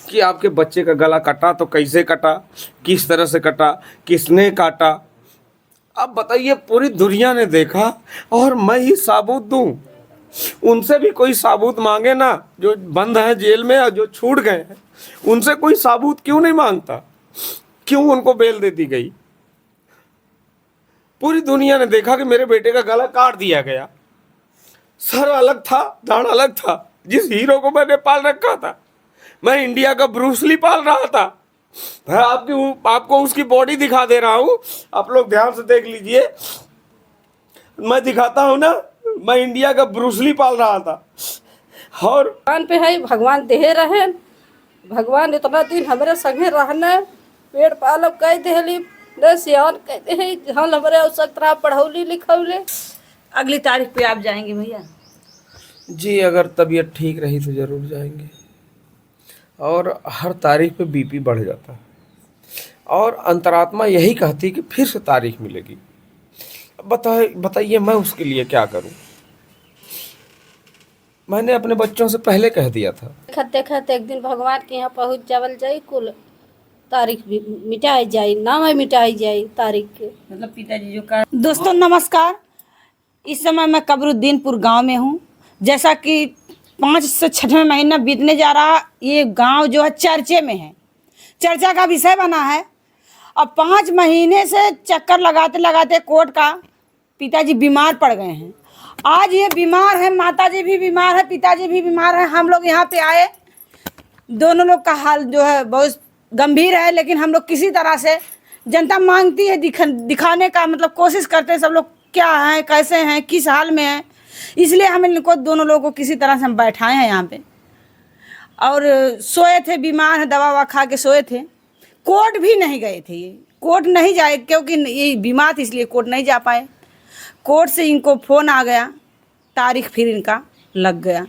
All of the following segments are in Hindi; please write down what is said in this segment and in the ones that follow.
कि आपके बच्चे का गला कटा तो कैसे कटा, किस तरह से कटा, किसने काटा। अब बताइए, पूरी दुनिया ने देखा और मैं ही सबूत दूं? उनसे भी कोई सबूत मांगे ना, जो बंद हैं जेल में और जो छूट गए हैं, उनसे कोई सबूत क्यों नहीं मांगता? क्यों उनको बेल दे दी गई? पूरी दुनिया ने देखा कि मेरे बेटे का गला काट दिया गया, सर अलग था, दाढ़ अलग था। जिस हीरो को मैंने पाल रखा था, मैं इंडिया का ब्रूस ली पाल रहा था। मैं आपको उसकी बॉडी दिखा दे रहा हूं, आप लोग ध्यान से देख लीजिए। मैं दिखाता हूं ना, मैं इंडिया का ब्रूस ली पाल रहा था। और भगवान पे है, भगवान दे रहे, भगवान इतना दिन हमारे संगे रहना, पेड़ पालब कह देली न सियान कहते हैं, हम हमारे आवश्यकता पढ़ौली लिखौले। अगली तारीख पे आप जाएंगे भैया? जी, अगर तबीयत ठीक रही तो ज़रूर जाएंगे। और हर तारीख पे बीपी बढ़ जाता है और अंतरात्मा यही कहती कि फिर से तारीख मिलेगी। बताइए मैं उसके लिए क्या करूं? मैंने अपने बच्चों से पहले कह दिया था। खते खते एक दिन भगवान के यहाँ पहुँच जावल जाई, कुल तारीख भी मिटाई जाई, नाम है मिटाई जाई तारीख के। मतलब पिताजी जो का। दोस्तों नमस्कार, इस समय मैं कबरुद्दीनपुर गांव में हूं। जैसा कि 5 से 6वां महीना बीतने जा रहा, ये गांव जो है चर्चे में है, चर्चा का विषय बना है। अब 5 महीने से चक्कर लगाते लगाते कोर्ट का पिताजी बीमार पड़ गए हैं। आज ये बीमार है, माताजी भी बीमार है, पिताजी भी बीमार है। हम लोग यहाँ पे आए, दोनों लोग का हाल जो है बहुत गंभीर है, लेकिन हम लोग किसी तरह से, जनता मांगती है दिखाने का, मतलब कोशिश करते हैं सब लोग क्या हैं, कैसे हैं, किस हाल में हैं, इसलिए हम इनको दोनों लोगों को किसी तरह से हम बैठाए हैं यहाँ पे। और सोए थे, बीमार है, दवा ववा खा के सोए थे। कोर्ट भी नहीं गए थे, ये कोर्ट नहीं जाए क्योंकि ये बीमार थे, इसलिए कोर्ट नहीं जा पाए। कोर्ट से इनको फ़ोन आ गया, तारीख फिर इनका लग गया।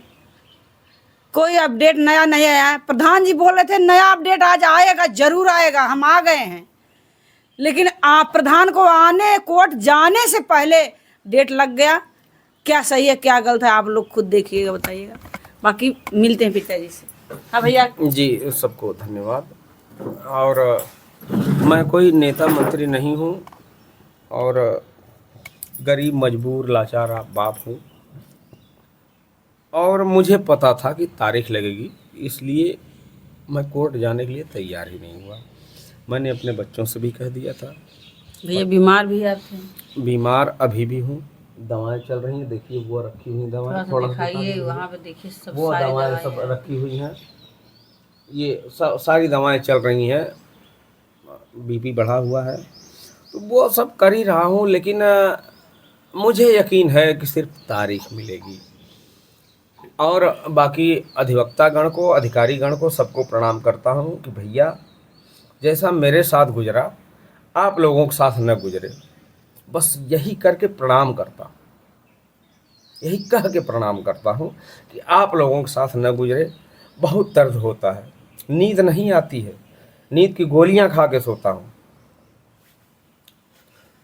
कोई अपडेट नया नहीं आया। प्रधान जी बोल रहे थे नया अपडेट आज आएगा, जरूर आएगा, हम आ गए हैं। लेकिन आप प्रधान को आने, कोर्ट जाने से पहले डेट लग गया। क्या सही है क्या गलत है आप लोग खुद देखिएगा, बताइएगा। बाकी मिलते हैं पिताजी से। हाँ भैया जी, सबको धन्यवाद। और मैं कोई नेता मंत्री नहीं हूँ और गरीब मजबूर लाचार बाप हूँ, और मुझे पता था कि तारीख लगेगी, इसलिए मैं कोर्ट जाने के लिए तैयार ही नहीं हुआ। मैंने अपने बच्चों से भी कह दिया था। भैया बीमार भी आप थे? बीमार अभी भी हूँ, दवाएं चल रही हैं, देखिए वो रखी हुई दवाएं, थोड़ा दिखाइए वहाँ पे, देखिए सब वो दवाएं सब रखी हुई हैं। ये सारी दवाएं चल रही हैं। बीपी बढ़ा हुआ है तो वो सब कर ही रहा हूँ, लेकिन मुझे यकीन है कि सिर्फ तारीख मिलेगी। और बाकी अधिवक्ता गण को, अधिकारी गण को, सबको प्रणाम करता हूँ कि भैया जैसा मेरे साथ गुजरा आप लोगों के साथ न गुजरे। बस यही करके प्रणाम करता हूँ, यही कह के प्रणाम करता हूँ कि आप लोगों के साथ न गुजरे। बहुत दर्द होता है, नींद नहीं आती है, नींद की गोलियां खा के सोता हूँ।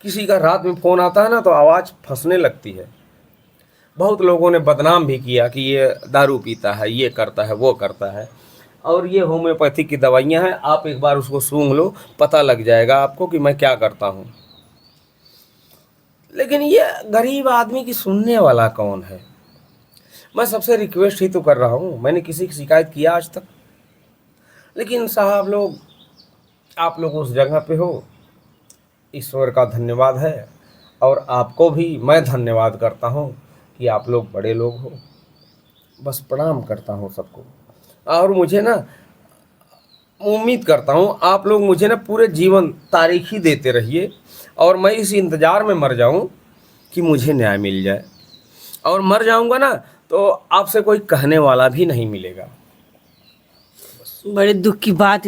किसी का रात में फ़ोन आता है ना तो आवाज़ फंसने लगती है। बहुत लोगों ने बदनाम भी किया कि ये दारू पीता है, ये करता है, वो करता है, और ये होम्योपैथिक की दवाइयाँ हैं, आप एक बार उसको सूंघ लो, पता लग जाएगा आपको कि मैं क्या करता हूँ। लेकिन ये गरीब आदमी की सुनने वाला कौन है? मैं सबसे रिक्वेस्ट ही तो कर रहा हूँ, मैंने किसी की शिकायत किया आज तक? लेकिन साहब लोग, आप लोग उस जगह पे हो, ईश्वर का धन्यवाद है। और आपको भी मैं धन्यवाद करता हूँ कि आप लोग बड़े लोग हो। बस प्रणाम करता हूँ सबको। और मुझे ना उम्मीद करता हूँ आप लोग मुझे ना पूरे जीवन तारीख ही देते रहिए, और मैं इस इंतज़ार में मर जाऊँ कि मुझे न्याय मिल जाए। और मर जाऊँगा ना तो आपसे कोई कहने वाला भी नहीं मिलेगा। बड़े दुख की बात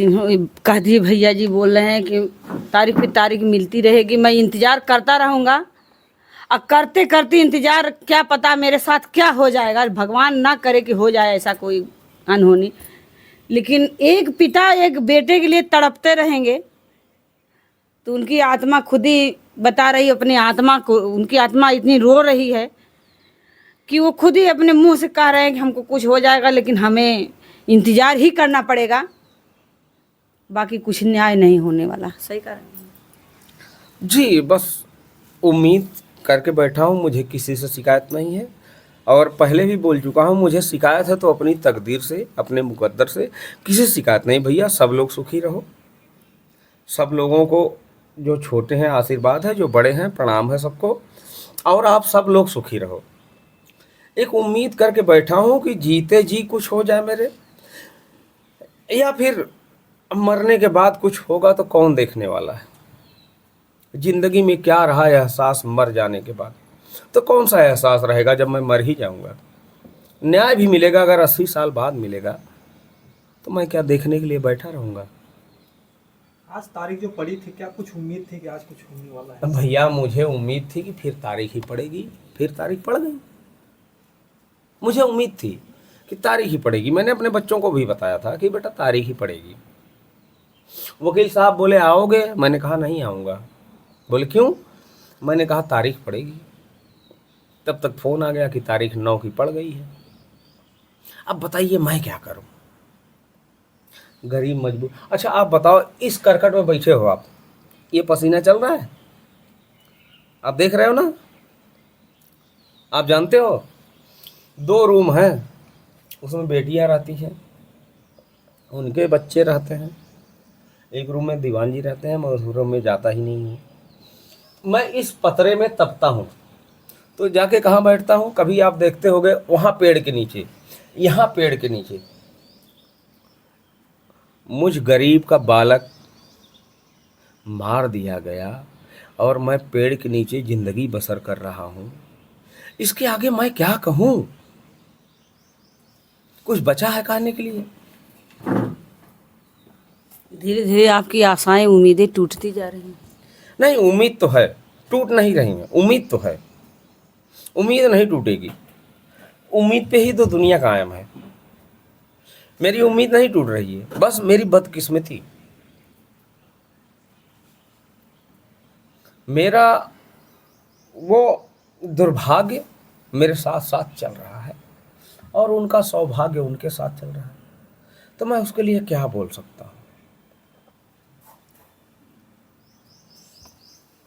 कह दी भैया जी। बोल रहे हैं कि तारीख पे तारीख मिलती रहेगी, मैं इंतज़ार करता रहूँगा। अब करते करते इंतज़ार, क्या पता मेरे साथ क्या हो जाएगा। भगवान ना करे कि हो जाए ऐसा कोई अनहोनी। लेकिन एक पिता एक बेटे के लिए तड़पते रहेंगे तो उनकी आत्मा खुद ही बता रही, अपनी आत्मा को, उनकी आत्मा इतनी रो रही है कि वो खुद ही अपने मुंह से कह रहे हैं कि हमको कुछ हो जाएगा, लेकिन हमें इंतज़ार ही करना पड़ेगा। बाकी कुछ न्याय नहीं होने वाला। सही कह रहे हैं। जी, बस उम्मीद करके बैठा हूँ, मुझे किसी से शिकायत नहीं है। और पहले भी बोल चुका हूँ, मुझे शिकायत है तो अपनी तकदीर से, अपने मुकद्दर से। किसी से शिकायत नहीं भैया, सब लोग सुखी रहो। सब लोगों को, जो छोटे हैं आशीर्वाद है, जो बड़े हैं प्रणाम है सबको। और आप सब लोग सुखी रहो। एक उम्मीद करके बैठा हूँ कि जीते जी कुछ हो जाए मेरे, या फिर मरने के बाद कुछ होगा तो कौन देखने वाला है। जिंदगी में क्या रहा एहसास मर जाने के बाद, तो कौन सा एहसास रहेगा जब मैं मर ही जाऊंगा। न्याय भी मिलेगा अगर 80 साल बाद मिलेगा, तो मैं क्या देखने के लिए बैठा रहूंगा। आज तारीख जो पड़ी थी, क्या कुछ उम्मीद थी कि आज कुछ होने वाला है? भैया मुझे उम्मीद थी कि फिर तारीख ही पड़ेगी, फिर तारीख पड़ गई। मुझे उम्मीद थी कि तारीख ही पड़ेगी। मैंने अपने बच्चों को भी बताया था कि बेटा तारीख ही पड़ेगी। वकील साहब बोले आओगे, मैंने कहा नहीं आऊँगा। बोले क्यों, मैंने कहा तारीख पड़ेगी। तब तक फ़ोन आ गया कि तारीख 9 की पड़ गई है। अब बताइए मैं क्या करूं, गरीब मजबूर। अच्छा आप बताओ, इस करकट में बैठे हो आप, ये पसीना चल रहा है, आप देख रहे हो ना। आप जानते हो 2 रूम हैं, उसमें बेटियां रहती हैं, उनके बच्चे रहते हैं। एक रूम में दीवान जी रहते हैं, मैं उस रूम में जाता ही नहीं हूँ। मैं इस पतरे में तपता हूँ तो जाके कहाँ बैठता हूँ, कभी आप देखते होगे वहाँ पेड़ के नीचे, यहाँ पेड़ के नीचे। मुझ गरीब का बालक मार दिया गया और मैं पेड़ के नीचे जिंदगी बसर कर रहा हूँ। इसके आगे मैं क्या कहूँ, कुछ बचा है कहने के लिए। धीरे धीरे आपकी आशाएं उम्मीदें टूटती जा रही हैं। नहीं, उम्मीद तो है, टूट नहीं रही है, उम्मीद तो है। उम्मीद नहीं टूटेगी, उम्मीद पे ही तो दुनिया कायम है। मेरी उम्मीद नहीं टूट रही है, बस मेरी बदकिस्मती, मेरा वो दुर्भाग्य मेरे साथ साथ चल रहा है और उनका सौभाग्य उनके साथ चल रहा है। तो मैं उसके लिए क्या बोल सकता हूँ।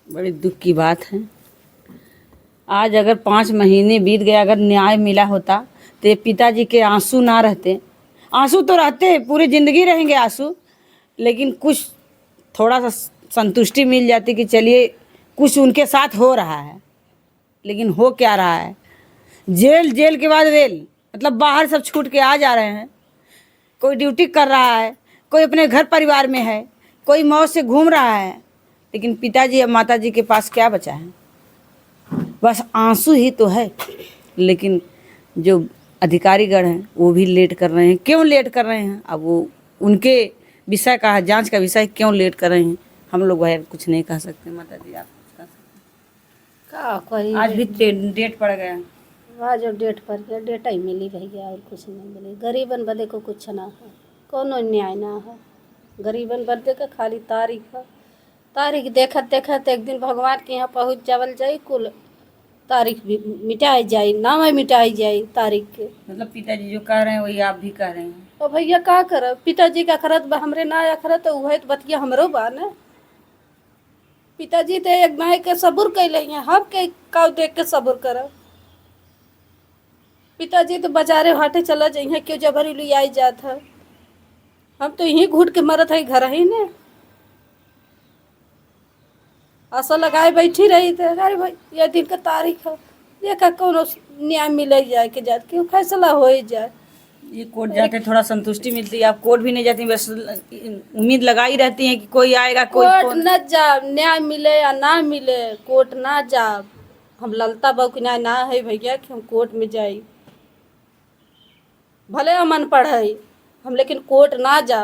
बड़ी दुख की बात है। आज अगर 5 महीने बीत गए, अगर न्याय मिला होता तो ये पिताजी के आंसू ना रहते। आंसू तो रहते, पूरी ज़िंदगी रहेंगे आंसू, लेकिन कुछ थोड़ा सा संतुष्टि मिल जाती कि चलिए कुछ उनके साथ हो रहा है। लेकिन हो क्या रहा है, जेल, जेल के बाद वेल, मतलब बाहर सब छूट के आ जा रहे हैं। कोई ड्यूटी कर रहा है, कोई अपने घर परिवार में है, कोई मौज से घूम रहा है, लेकिन पिताजी या माताजी के पास क्या बचा है, बस आंसू ही तो है। लेकिन जो अधिकारीगण हैं वो भी लेट कर रहे हैं। क्यों लेट कर रहे हैं, अब वो उनके विषय का है, जांच का विषय, क्यों लेट कर रहे हैं हम लोग वह कुछ नहीं कह सकते। माताजी आप कुछ कह सकते का कोई हैं? आज भी डेट पड़ गया। आज जो डेट पर गया, डेट ही मिली भैया, और कुछ नहीं मिली। गरीबन बदे को कुछ ना है, कोनो न्याय ना है। गरीबन बदे का खाली तारीख है। तारीख देखत देखत एक दिन भगवान के यहाँ पहुँच जावल जाई, कुल तारीख भी मिटाई जाई, नाम मिटाई जाई तारीख के। मतलब पिताजी जो कह रहे हैं वही आप भी कह रहे हैं। और भैया का करब, पिताजी का करत बा, हमरे ना या करत तो वह बतिया हमरो बा ना। पिताजी तो एक माई के सबूर कैले हैं, हम के का देख के सबूर करब। पिताजी तो बाजारे हाटे चला जाइए, क्यों जबरी लुई आई जात है। हम तो यहीं घुट के मरत है घर ही ने। आशा लगाए बैठी रही थे, अरे भाई ये दिन का तारीख है, देखा कौन न्याय मिल जाए के जात, क्यों फैसला हो ही जाए। ये कोर्ट जाते थोड़ा संतुष्टि मिलती है, आप कोर्ट भी नहीं जाती, बस उम्मीद लगाई रहती है कि कोई आएगा। कोर्ट न जा, न्याय मिले या ना मिले, कोर्ट ना जा। हम ललता बहू के न्याय ना है भैया कि हम कोर्ट में जाई, भले हम अनपढ़ है हम, लेकिन कोर्ट ना जा।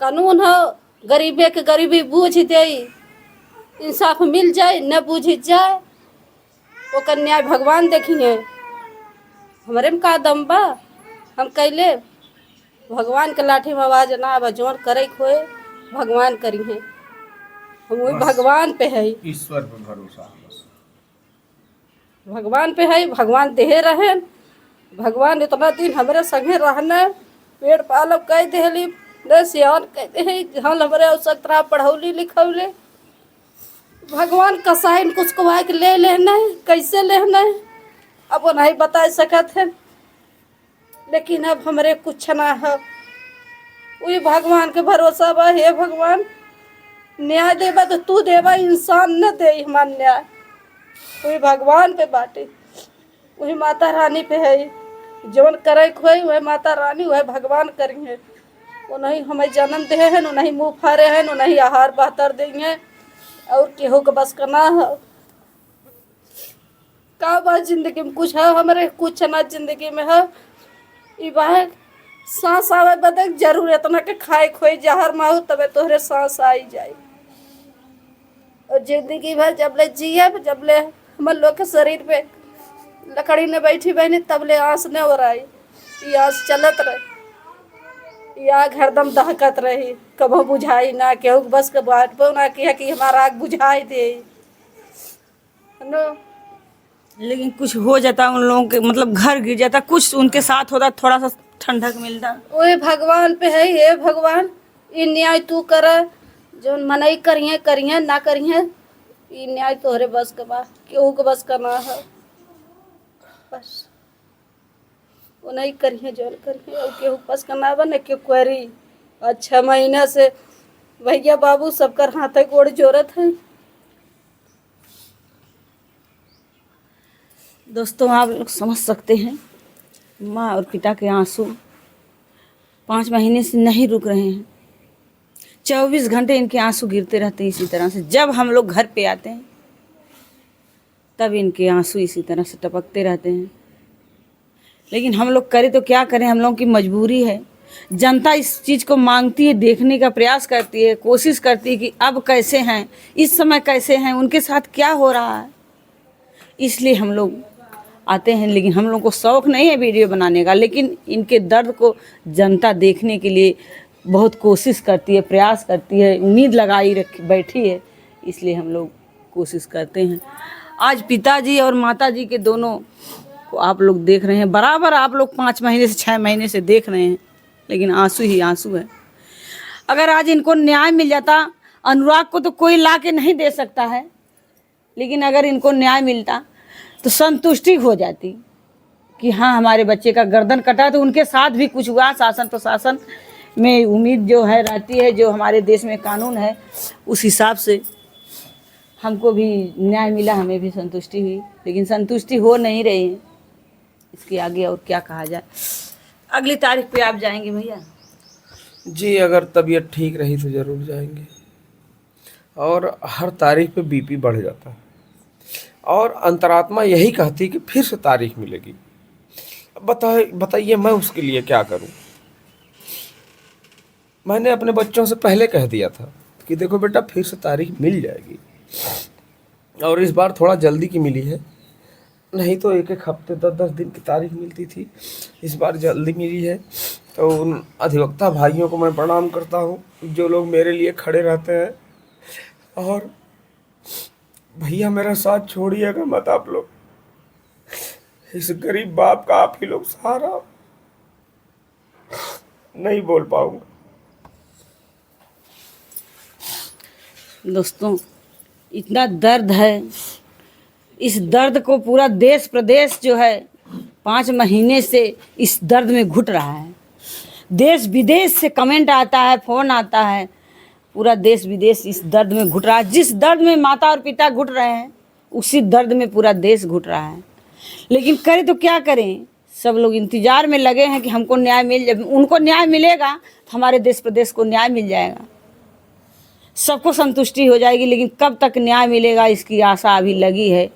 कानून है, गरीबे के गरीबी बूझ दे, इंसाफ मिल जाए, न बूझ जाए ओकर न्याय भगवान देखिए। हमारे में का दम बा, हम कैले भगवान के लाठी में आवाज ना अब जोर करे खोए, भगवान करी है, हम वही भगवान पे है, ईश्वर पर भरोसा, भगवान पे है। भगवान देहे रहे, भगवान इतना दिन हमारे संगे रहना, पेड़ पालब कह देली न सियान कह दे जहाँ हमरे आवश्यकता पढ़ौली लिखौले भगवान कसाइन कुछ को के ले लेना है कैसे लेना है अब वो नहीं बता सकत है लेकिन अब हमरे कुछ ना है वही भगवान के भरोसा बा हे भगवान न्याय देबा तो तू देबा इंसान न दे हमार न्याय वही भगवान पे बाटे वही माता रानी पे है जवन करे खोई वह माता रानी वह भगवान करेंगे वो नहीं हमें जन्म दे है वो नहीं मुँह फारे हैं वो नहीं आहार बहतर देंगे और केहू के बस करना है का बात जिंदगी में कुछ है हमारे कुछ ना जिंदगी में है ई बात सांस आवे बदक जरूर इतना के खाए खोई जहर माहू तबे तोहरे सांस आई जाए और जिंदगी भर जब ले जिए जब ले हमर लोग के शरीर पे लकड़ी ने बैठी बहनी तब ले आँस न हो रही ये आँस चलत रही या हरदम दहकत रही कबो बुझाई ना केहू बस के बाटबो ना कि हमारा आग बुझाई दे नो लेकिन कुछ हो जाता उन लोगों के मतलब घर गिर जाता कुछ उनके साथ होता थोड़ा सा ठंडक मिलता ओए भगवान पे है हे भगवान ये न्याय तू कर जो मनई करिए करिए ना करिए ये न्याय तोहरे बस के बा केहू के बस करना है बस वो नहीं करिए जो करिए और केहू बस करना बा न क्यों करी 6 महीना से भैया बाबू सबकर हाथ गोड़ जोरत है दोस्तों आप लोग समझ सकते हैं माँ और पिता के आंसू 5 महीने से नहीं रुक रहे हैं 24 घंटे इनके आंसू गिरते रहते हैं इसी तरह से जब हम लोग घर पे आते हैं तब इनके आंसू इसी तरह से टपकते रहते हैं लेकिन हम लोग करें तो क्या करें हम लोगों की मजबूरी है जनता इस चीज़ को मांगती है देखने का प्रयास करती है कोशिश करती है कि अब कैसे हैं इस समय कैसे हैं उनके साथ क्या हो रहा है इसलिए हम लोग आते हैं लेकिन हम लोग को शौक़ नहीं है वीडियो बनाने का लेकिन इनके दर्द को जनता देखने के लिए बहुत कोशिश करती है प्रयास करती है उम्मीद लगाई बैठी है इसलिए हम लोग कोशिश करते हैं आज पिताजी और माताजी के दोनों को आप लोग देख रहे हैं बराबर आप लोग 5 महीने से 6 महीने से देख रहे हैं लेकिन आंसू ही आंसू है अगर आज इनको न्याय मिल जाता अनुराग को तो कोई ला के नहीं दे सकता है लेकिन अगर इनको न्याय मिलता तो संतुष्टि हो जाती कि हाँ हमारे बच्चे का गर्दन कटा तो उनके साथ भी कुछ हुआ शासन प्रशासन में उम्मीद जो है रहती है जो हमारे देश में कानून है उस हिसाब से हमको भी न्याय मिला हमें भी संतुष्टि हुई लेकिन संतुष्टि हो नहीं रही है इसके आगे और क्या कहा जाए अगली तारीख पे आप जाएंगे भैया जी अगर तबीयत ठीक रही तो ज़रूर जाएंगे और हर तारीख पे बीपी बढ़ जाता है और अंतरात्मा यही कहती कि फिर से तारीख मिलेगी बताइए मैं उसके लिए क्या करूं मैंने अपने बच्चों से पहले कह दिया था कि देखो बेटा फिर से तारीख मिल जाएगी और इस बार थोड़ा जल्दी की मिली है नहीं तो 1-1 हफ्ते 10-10 दिन की तारीख मिलती थी इस बार जल्दी मिली है तो उन अधिवक्ता भाइयों को मैं प्रणाम करता हूँ जो लोग मेरे लिए खड़े रहते हैं और भैया मेरा साथ छोड़िएगा मत आप लोग इस गरीब बाप का आप ही लोग सहारा नहीं बोल पाऊंगा दोस्तों इतना दर्द है इस दर्द को पूरा देश प्रदेश जो है 5 महीने से इस दर्द में घुट रहा है देश विदेश से कमेंट आता है फ़ोन आता है पूरा देश विदेश इस दर्द में घुट रहा है जिस दर्द में माता और पिता घुट रहे हैं उसी दर्द में पूरा देश घुट रहा है लेकिन करें तो क्या करें सब लोग इंतज़ार में लगे हैं कि हमको न्याय मिल जाए उनको न्याय मिलेगा तो हमारे देश प्रदेश को न्याय मिल जाएगा सबको संतुष्टि हो जाएगी लेकिन कब तक न्याय मिलेगा इसकी आशा अभी लगी है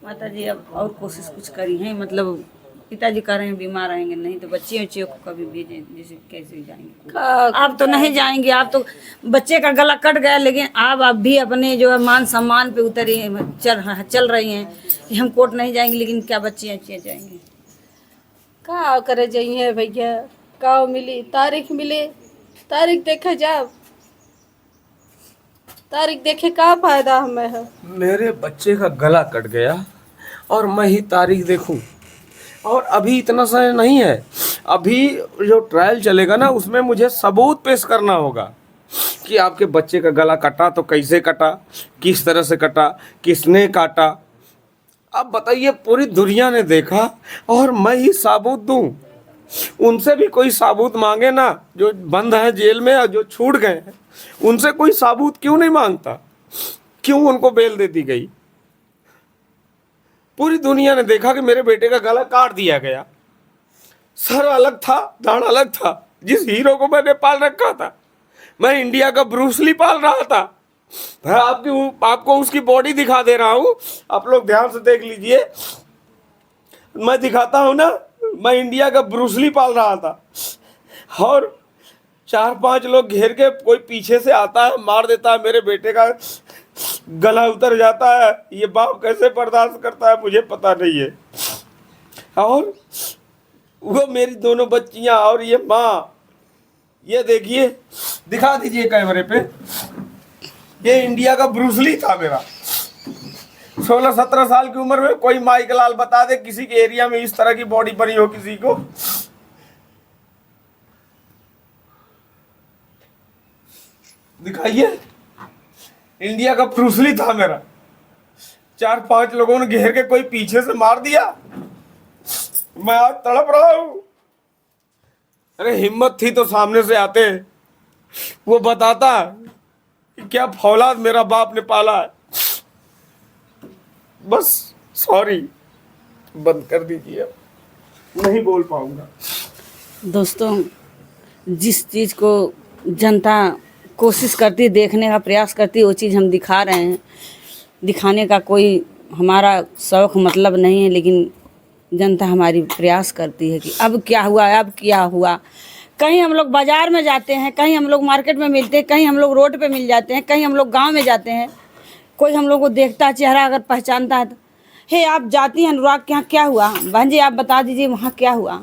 माता जी अब और कोशिश कुछ करी है मतलब पिताजी कह रहे हैं बीमार रहेंगे नहीं तो बच्चे बच्चियों को कभी भेजें जैसे कैसे जाएंगे आप तो नहीं जाएंगे आप तो बच्चे का गला कट गया लेकिन आप भी अपने जो है मान सम्मान पे उतरी चल रही हैं कि हम कोर्ट नहीं जाएंगे लेकिन क्या बच्चे बच्चियाँ जाएंगे का करे जाइए भैया का मिली तारीख मिले तारीख देखे जाओ तारीख देखे का फायदा हमें है मेरे बच्चे का गला कट गया और मैं ही तारीख देखूं और अभी इतना समय नहीं है अभी जो ट्रायल चलेगा ना उसमें मुझे सबूत पेश करना होगा कि आपके बच्चे का गला कटा तो कैसे कटा, किस तरह से कटा, किसने काटा। अब बताइए, पूरी दुनिया ने देखा और मैं ही सबूत दूं? उनसे भी कोई सबूत मांगे ना, जो बंद है जेल में और जो छूट गए हैं, उनसे कोई सबूत क्यों नहीं मांगता? क्यों उनको बेल दे दी गई? पूरी दुनिया ने देखा कि मेरे बेटे का गला काट दिया गया, सर अलग था, दाढ़ अलग था। जिस हीरो को मैंने पाल रखा था, मैं इंडिया का ब्रूस ली पाल रहा था। मैं आपको उसकी बॉडी दिखा दे रहा हूं, आप लोग ध्यान से देख लीजिए। मैं दिखाता हूं ना, मैं इंडिया का ब्रूस ली पाल रहा था और 4-5 लोग घेर के कोई पीछे से आता है, मार देता है, मेरे बेटे का गला उतर जाता है। ये बाप कैसे बर्दाश्त करता है मुझे पता नहीं है। और वो मेरी दोनों बच्चियां और ये माँ, ये देखिए, दिखा दीजिए कैमरे पे, ये इंडिया का ब्रूस ली था मेरा। 16-17 साल की उम्र में कोई माइक लाल बता दे किसी के एरिया में इस तरह की बॉडी बनी हो किसी को। दिखाइए, इंडिया का ब्रूस ली था मेरा। 4-5 लोगों ने घेर के कोई पीछे से मार दिया, मैं आज तड़प रहा हूं। अरे हिम्मत थी तो सामने से आते, वो बताता कि क्या फौलाद मेरा बाप ने पाला है। बस सॉरी, बंद कर दीजिए, अब नहीं बोल पाऊंगा। दोस्तों, जिस चीज़ को जनता कोशिश करती, देखने का प्रयास करती, वो चीज़ हम दिखा रहे हैं। दिखाने का कोई हमारा शौक़ मतलब नहीं है, लेकिन जनता हमारी प्रयास करती है कि अब क्या हुआ, अब क्या हुआ। कहीं हम लोग बाज़ार में जाते हैं, कहीं हम लोग मार्केट में मिलते हैं, कहीं हम लोग रोड पे मिल जाते हैं, कहीं हम लोग गांव में जाते हैं, कोई हम लोग को देखता है, चेहरा अगर पहचानता है तो, हे आप जाती हैं अनुराग के यहाँ, क्या हुआ बहन जी, आप बता दीजिए वहाँ क्या हुआ,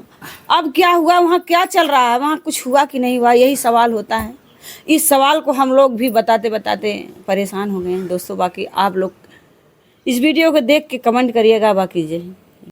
अब क्या हुआ, वहाँ क्या चल रहा है, वहाँ कुछ हुआ कि नहीं हुआ, यही सवाल होता है। इस सवाल को हम लोग भी बताते बताते परेशान हो गए हैं दोस्तों। बाकी आप लोग इस वीडियो को देख के कमेंट करिएगा, बाकी जय।